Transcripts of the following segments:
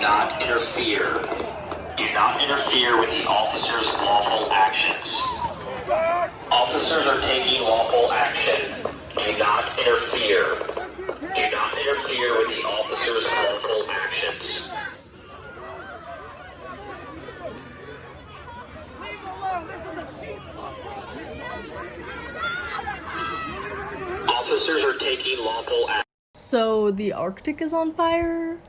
not interfere. Do not interfere with the officer's lawful actions. Officers are taking lawful action. Do not interfere. Do not interfere with the officer's lawful actions. Officers are taking lawful action. So the Arctic is on fire?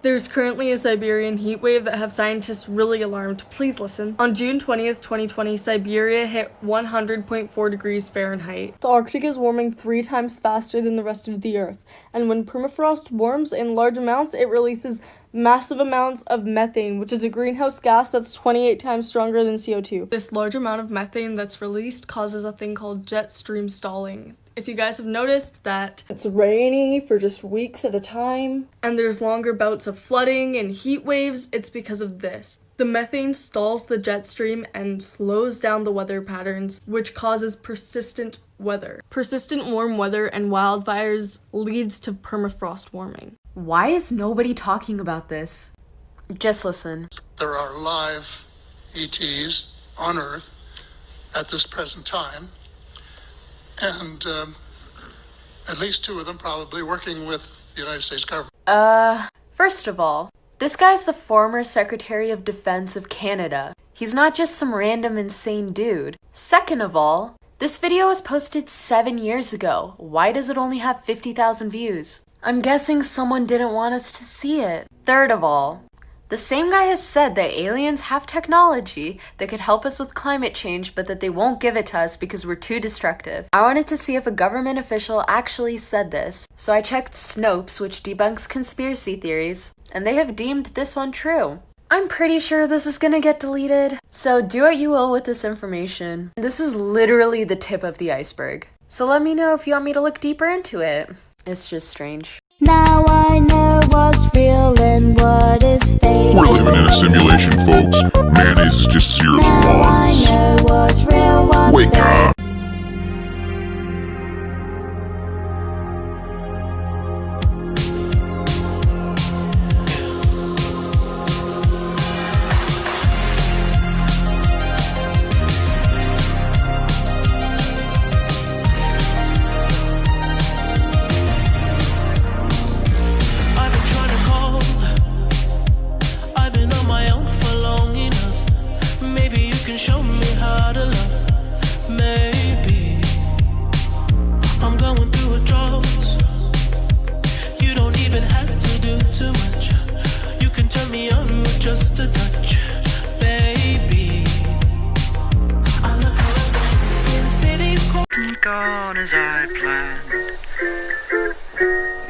There's currently a Siberian heat wave that have scientists really alarmed. Please listen. On June 20th, 2020, Siberia hit 100.4 degrees Fahrenheit. The Arctic is warming 3 times faster than the rest of the Earth. And when permafrost warms in large amounts, it releases massive amounts of methane, which is a greenhouse gas that's 28 times stronger than CO2. This large amount of methane that's released causes a thing called jet stream stalling. If you guys have noticed that it's rainy for just weeks at a time, and there's longer bouts of flooding and heat waves, it's because of this. The methane stalls the jet stream and slows down the weather patterns, which causes persistent weather. Persistent warm weather and wildfires leads to permafrost warming. Why is nobody talking about this? Just listen. There are live ETs on Earth at this present time. And at least 2 of them probably working with the United States government. First of all, this guy's the former Secretary of Defense of Canada. He's not just some random insane dude. Second of all, this video was posted 7 years ago. Why does it only have 50,000 views? I'm guessing someone didn't want us to see it. Third of all, the same guy has said that aliens have technology that could help us with climate change, but that they won't give it to us because we're too destructive. I wanted to see if a government official actually said this, so I checked Snopes, which debunks conspiracy theories, and they have deemed this one true. I'm pretty sure this is gonna get deleted, so do what you will with this information. This is literally the tip of the iceberg, so let me know if you want me to look deeper into it. It's just strange. Now I know what's real and what is fake. We're living in a simulation, folks. Mayonnaise is just zeros and Now I ones. know what's real, what's Wake fake. up! Just a touch, baby. I look around since city's gone as I planned.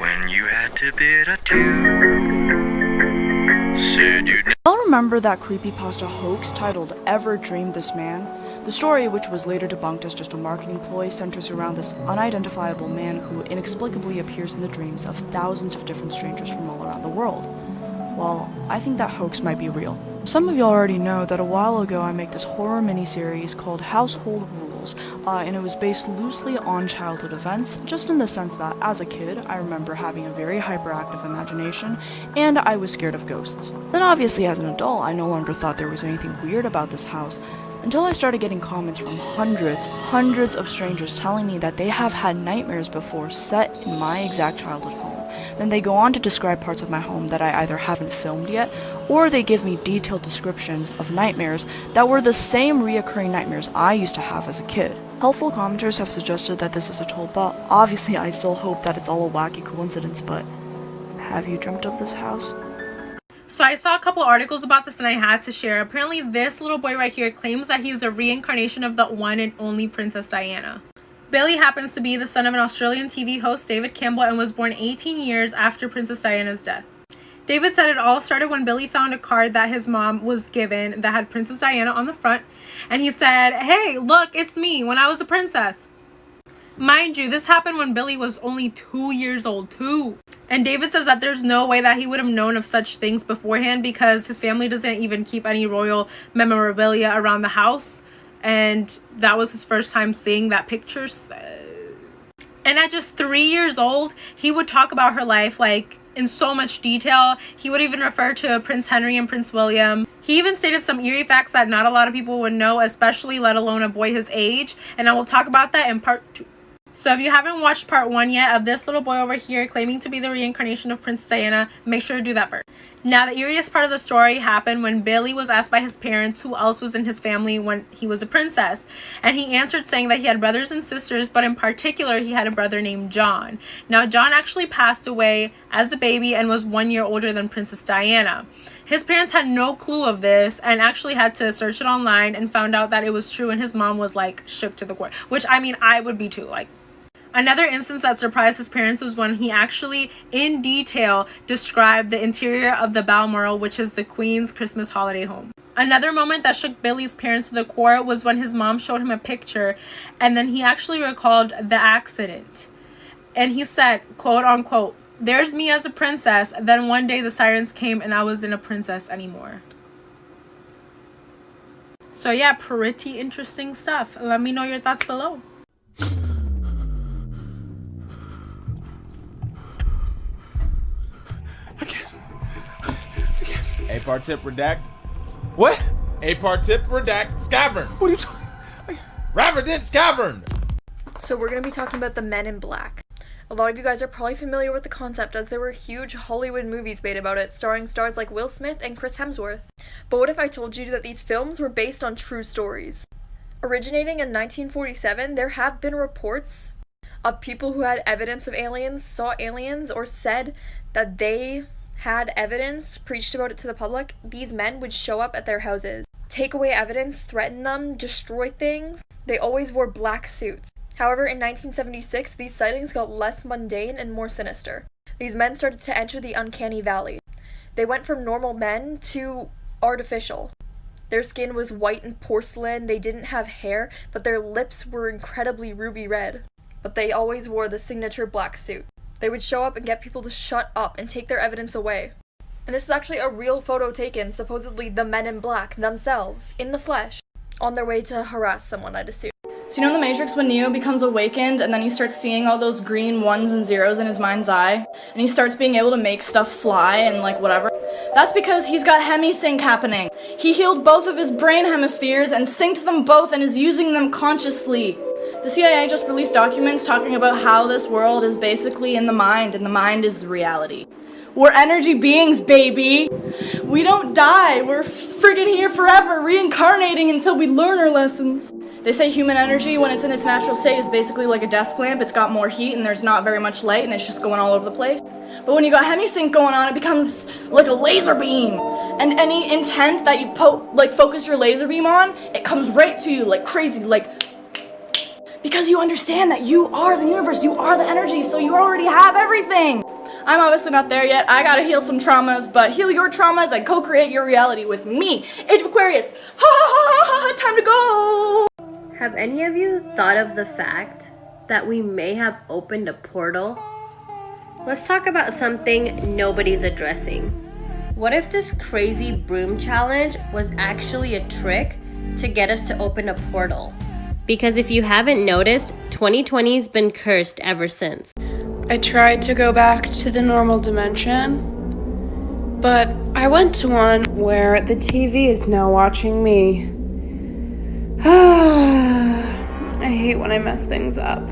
When you had to bid a two, said you'd I'll remember that creepypasta hoax titled Ever Dreamed This Man? The story, which was later debunked as just a marketing ploy, centers around this unidentifiable man who inexplicably appears in the dreams of thousands of different strangers from all around the world. Well, I think that hoax might be real. Some of y'all already know that a while ago I made this horror miniseries called Household Rules, and it was based loosely on childhood events, just in the sense that as a kid, I remember having a very hyperactive imagination, and I was scared of ghosts. Then obviously as an adult, I no longer thought there was anything weird about this house, until I started getting comments from hundreds of strangers telling me that they have had nightmares before set in my exact childhood home. Then they go on to describe parts of my home that I either haven't filmed yet, or they give me detailed descriptions of nightmares that were the same reoccurring nightmares I used to have as a kid. Helpful commenters have suggested that this is a total bot. Obviously, I still hope that it's all a wacky coincidence, but have you dreamt of this house? So I saw a couple articles about this and I had to share. Apparently this little boy right here claims that he's a reincarnation of the one and only Princess Diana. Billy happens to be the son of an Australian TV host, David Campbell, and was born 18 years after Princess Diana's death. David said it all started when Billy found a card that his mom was given that had Princess Diana on the front, and he said, "Hey, look, it's me when I was a princess." Mind you, this happened when Billy was only 2 years old, 2. And David says that there's no way that he would have known of such things beforehand because his family doesn't even keep any royal memorabilia around the house. And that was his first time seeing that picture. And at just 3 years old, he would talk about her life like in so much detail. He would even refer to Prince Henry and Prince William. He even stated some eerie facts that not a lot of people would know, especially let alone a boy his age, and I will talk about that in part 2. So if you haven't watched part 1 yet of this little boy over here claiming to be the reincarnation of Princess Diana, make sure to do that first. Now, the eeriest part of the story happened when Billy was asked by his parents who else was in his family when he was a princess. And he answered saying that he had brothers and sisters, but in particular, he had a brother named John. Now, John actually passed away as a baby and was 1 year older than Princess Diana. His parents had no clue of this and actually had to search it online and found out that it was true, and his mom was like shook to the core, which I mean, I would be too. Like, another instance that surprised his parents was when he actually, in detail, described the interior of the Balmoral, which is the Queen's Christmas holiday home. Another moment that shook Billy's parents to the core was when his mom showed him a picture, and then he actually recalled the accident. And he said, quote unquote, "There's me as a princess, then one day the sirens came and I wasn't a princess anymore." So yeah, pretty interesting stuff. Let me know your thoughts below. A-part tip redact. What? A-part tip redact. Scavern. What are you talking? Raverdent Scavern. So we're going to be talking about the Men in Black. A lot of you guys are probably familiar with the concept, as there were huge Hollywood movies made about it, starring stars like Will Smith and Chris Hemsworth. But what if I told you that these films were based on true stories? Originating in 1947, there have been reports of people who had evidence of aliens, saw aliens, or said that they had evidence, preached about it to the public. These men would show up at their houses, take away evidence, threaten them, destroy things. They always wore black suits. However, in 1976, these sightings got less mundane and more sinister. These men started to enter the uncanny valley. They went from normal men to artificial. Their skin was white and porcelain, they didn't have hair, but their lips were incredibly ruby red. But they always wore the signature black suit. They would show up and get people to shut up and take their evidence away. And this is actually a real photo taken, supposedly the Men in Black themselves, in the flesh, on their way to harass someone, I'd assume. So you know in The Matrix when Neo becomes awakened and then he starts seeing all those green ones and zeros in his mind's eye, and he starts being able to make stuff fly and like whatever? That's because he's got hemisync happening. He healed both of his brain hemispheres and synced them both and is using them consciously. The CIA just released documents talking about how this world is basically in the mind, and the mind is the reality. We're energy beings, baby! We don't die, we're friggin' here forever, reincarnating until we learn our lessons. They say human energy, when it's in its natural state, is basically like a desk lamp. It's got more heat and there's not very much light and it's just going all over the place. But when you got hemisync going on, it becomes like a laser beam. And any intent that you focus your laser beam on, it comes right to you like crazy, because you understand that you are the universe, you are the energy, so you already have everything. I'm obviously not there yet. I gotta heal some traumas, but heal your traumas and co-create your reality with me, Age of Aquarius. Ha ha ha ha ha, time to go! Have any of you thought of the fact that we may have opened a portal? Let's talk about something nobody's addressing. What if this crazy broom challenge was actually a trick to get us to open a portal? Because if you haven't noticed, 2020's been cursed ever since. I tried to go back to the normal dimension, but I went to one where the TV is now watching me. I hate when I mess things up.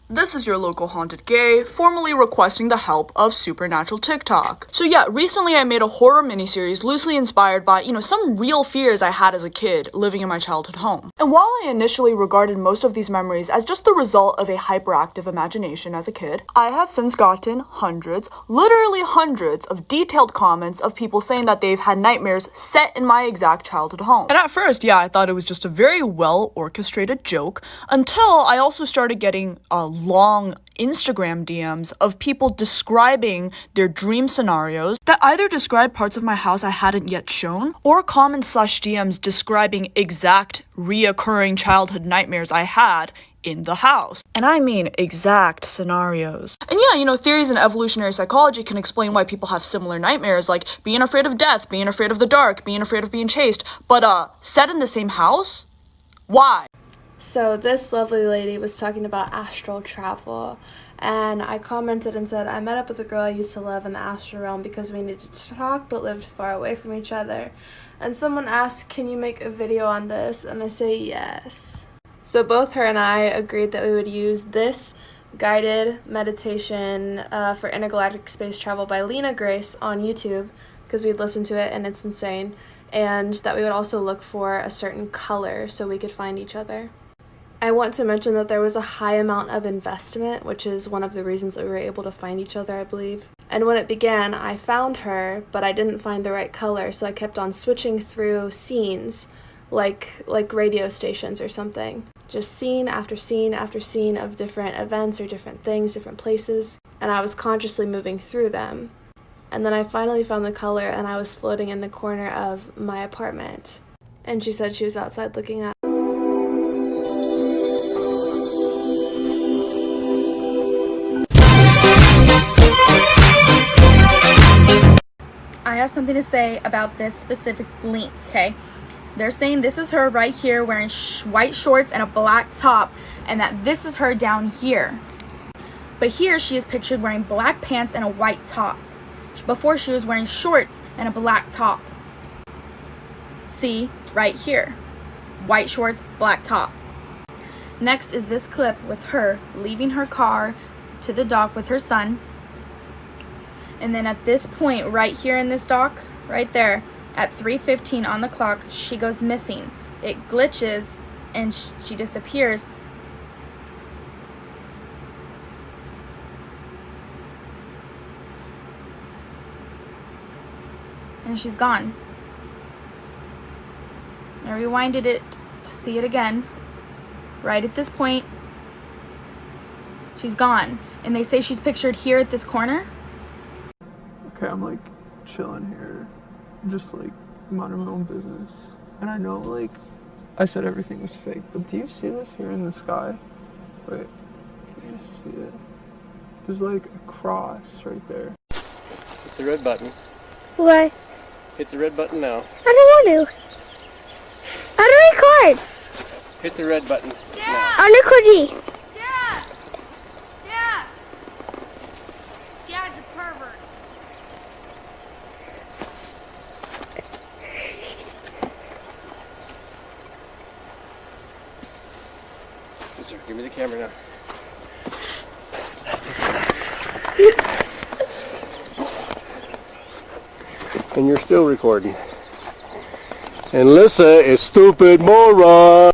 This is your local haunted gay, formally requesting the help of Supernatural TikTok. So yeah, recently I made a horror miniseries loosely inspired by, some real fears I had as a kid living in my childhood home. And while I initially regarded most of these memories as just the result of a hyperactive imagination as a kid, I have since gotten hundreds, literally hundreds of detailed comments of people saying that they've had nightmares set in my exact childhood home. And at first, yeah, I thought it was just a very well orchestrated joke, until I also started getting long Instagram DMs of people describing their dream scenarios that either describe parts of my house I hadn't yet shown, or comments/DMs describing exact reoccurring childhood nightmares I had in the house. And I mean exact scenarios. And yeah, theories in evolutionary psychology can explain why people have similar nightmares, like being afraid of death, being afraid of the dark, being afraid of being chased, but set in the same house? Why? So this lovely lady was talking about astral travel, and I commented and said, I met up with a girl I used to love in the astral realm because we needed to talk but lived far away from each other. And someone asked, can you make a video on this? And I say yes. So both her and I agreed that we would use this guided meditation for intergalactic space travel by Lena Grace on YouTube, because we'd listened to it and it's insane, and that we would also look for a certain color so we could find each other. I want to mention that there was a high amount of investment, which is one of the reasons that we were able to find each other, I believe. And when it began, I found her, but I didn't find the right color, so I kept on switching through scenes, like radio stations or something. Just scene after scene after scene of different events or different things, different places, and I was consciously moving through them. And then I finally found the color, and I was floating in the corner of my apartment. And she said she was outside looking at. I have something to say about this specific link, okay? They're saying this is her right here wearing white shorts and a black top, and that this is her down here. But here she is pictured wearing black pants and a white top. Before she was wearing shorts and a black top. See, right here. White shorts, black top. Next is this clip with her leaving her car to the dock with her son. And then at this point, right here in this dock, right there, at 3:15 on the clock, she goes missing. It glitches and she disappears. And she's gone. I rewinded it to see it again. Right at this point, she's gone. And they say she's pictured here at this corner. Okay, I'm like chilling here, just like minding my own business. And I know like I said everything was fake, but do you see this here in the sky? Wait, can you see it? There's like a cross right there. Hit the red button. What? Hit the red button now. I don't want to. How do I record? Hit the red button. I'm recording. Dad's a pervert. Yes, sir. Give me the camera now. And you're still recording. And Lissa is stupid moron.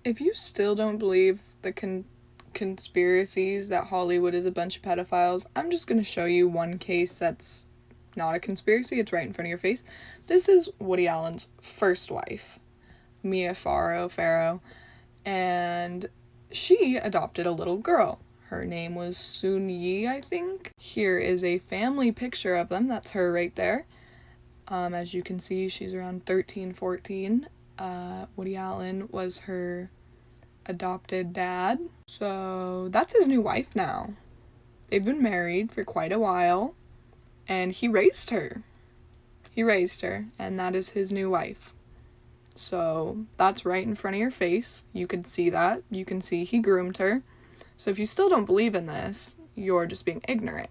If you still don't believe the conspiracies that Hollywood is a bunch of pedophiles, I'm just going to show you one case that's not a conspiracy. It's right in front of your face. This is Woody Allen's first wife, Mia Farrow, and she adopted a little girl. Her name was Soon Yi, I think. Here is a family picture of them. That's her right there. As you can see, she's around 13, 14. Woody Allen was her adopted dad. So that's his new wife now. They've been married for quite a while, and he raised her. And that is his new wife. So that's right in front of your face. You can see that. You can see he groomed her. So if you still don't believe in this, you're just being ignorant.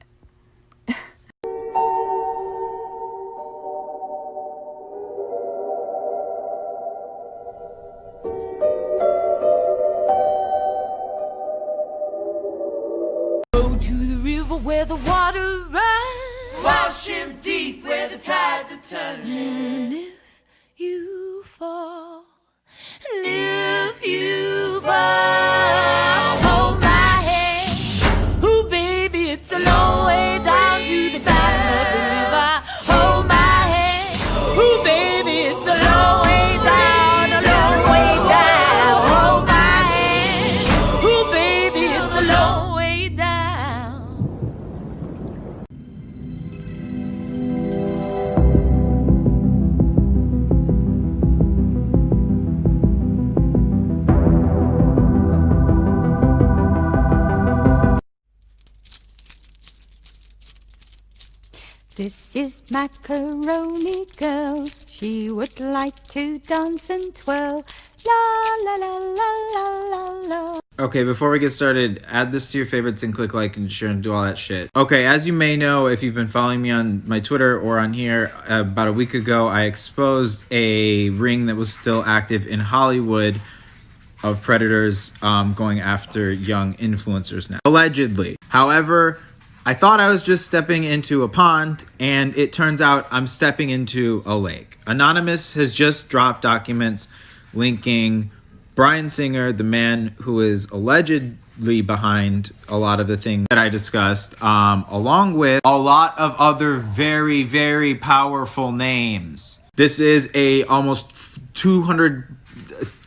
Where the water runs, wash him deep where the tides are turning. And if you fall, and if you fall, hold my hand. Ooh, baby, it's a long way down to the bottom of the river. Hold my hand. Ooh, baby, it's a long way down, a long way down. Hold my hand. Ooh, baby, it's a long way down. This is Macaroni Girl. She would like to dance and twirl. La la la la la la la. Okay, before we get started, add this to your favorites and click like and share and do all that shit. Okay, as you may know, if you've been following me on my Twitter or on here, about a week ago, I exposed a ring that was still active in Hollywood of predators going after young influencers now. Allegedly. However, I thought I was just stepping into a pond, and it turns out I'm stepping into a lake. Anonymous has just dropped documents linking Bryan Singer, the man who is allegedly behind a lot of the things that I discussed, along with a lot of other very, very powerful names. This is a almost 200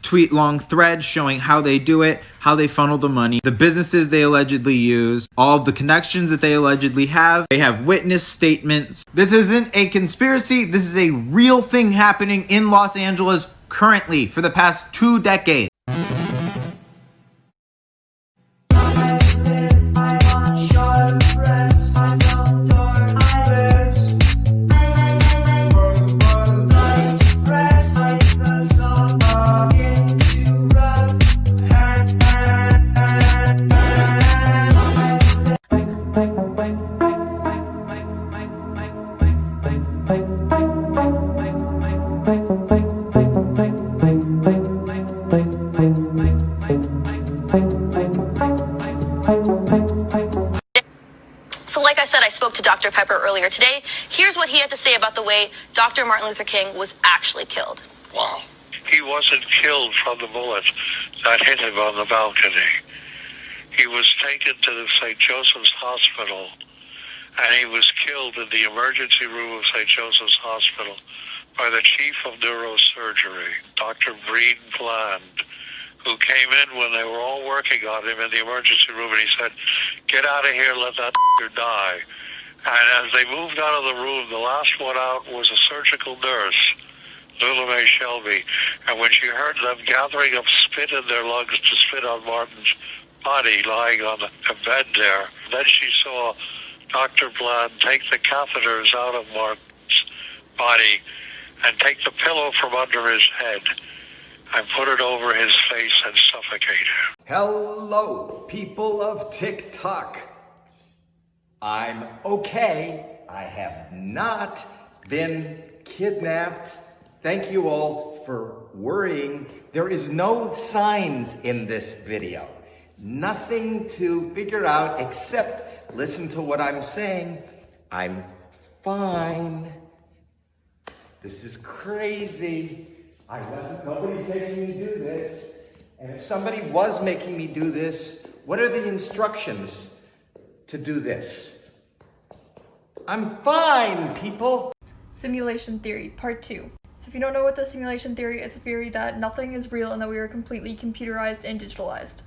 tweet long thread showing how they do it, how they funnel the money, the businesses they allegedly use, all of the connections that they allegedly have. They have witness statements. This isn't a conspiracy. This is a real thing happening in Los Angeles currently for the past 2 decades. So like I said, I spoke to Dr. Pepper earlier today. Here's what he had to say about the way Dr. Martin Luther King was actually killed. Wow. He wasn't killed from the bullet that hit him on the balcony. He was taken to the St. Joseph's Hospital, and he was killed in the emergency room of St. Joseph's Hospital by the chief of neurosurgery, Dr. Breen Bland, who came in when they were all working on him in the emergency room, and he said, "Get out of here, let that die." And as they moved out of the room, the last one out was a surgical nurse, Lula Mae Shelby, and when she heard them gathering up spit in their lungs to spit on Martin's body lying on a bed there, then she saw Dr. Bland take the catheters out of Martin's body and take the pillow from under his head and put it over his face and suffocate him. Hello, people of TikTok. I'm okay. I have not been kidnapped. Thank you all for worrying. There is no signs in this video. Nothing to figure out except listen to what I'm saying. I'm fine. This is crazy. Nobody's making me do this. And if somebody was making me do this, what are the instructions to do this? I'm fine, people. Simulation theory, part 2. So if you don't know what the simulation theory, it's a theory that nothing is real and that we are completely computerized and digitalized.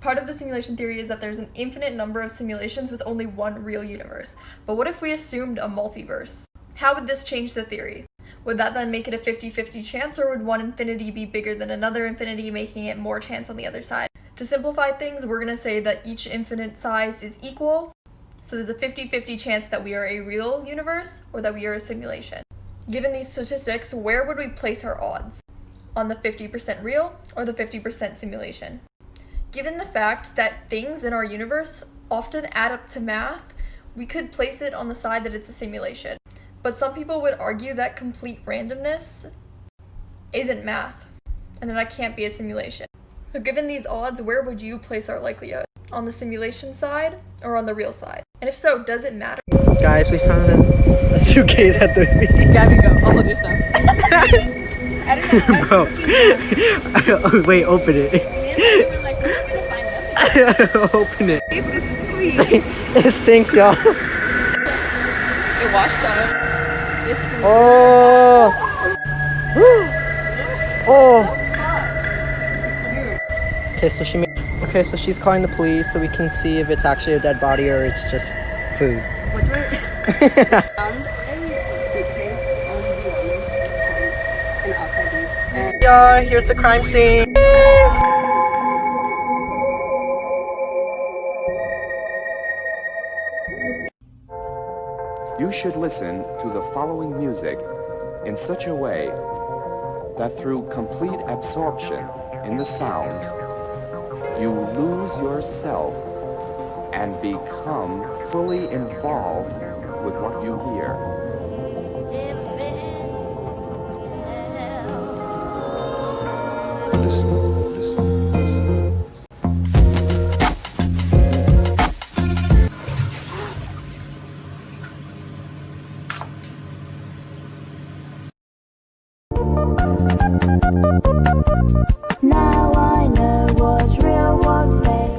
Part of the simulation theory is that there's an infinite number of simulations with only one real universe. But what if we assumed a multiverse? How would this change the theory? Would that then make it a 50-50 chance, or would one infinity be bigger than another infinity, making it more chance on the other side? To simplify things, we're going to say that each infinite size is equal, so there's a 50-50 chance that we are a real universe or that we are a simulation. Given these statistics, where would we place our odds? On the 50% real or the 50% simulation? Given the fact that things in our universe often add up to math, we could place it on the side that it's a simulation. But some people would argue that complete randomness isn't math, and that can't be a simulation. So given these odds, where would you place our likelihood? On the simulation side or on the real side? And if so, does it matter? Guys, we found a suitcase at the beach. Gabby, go. I'll hold your stuff. I don't know. Go. Wait, open it. We were like, we're gonna find it. Open it. It was sweet. It stinks, y'all. It washed up. It's Oh. Oh. Okay, so she's calling the police so we can see if it's actually a dead body or it's just food. What do I found a suitcase on the point in Alpine Beach. And Yeah, here's the crime scene. You should listen to the following music in such a way that through complete absorption in the sounds, you lose yourself and become fully involved with what you hear. Now I know what's real, what's fake.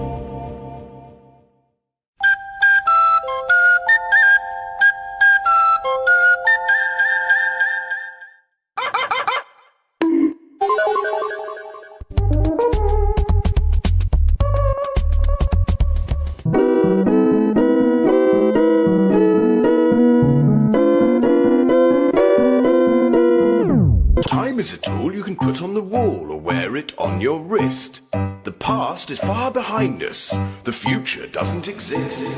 Time is a tool you can put on the wall or wear it on your wrist. The past is far behind us. The future doesn't exist.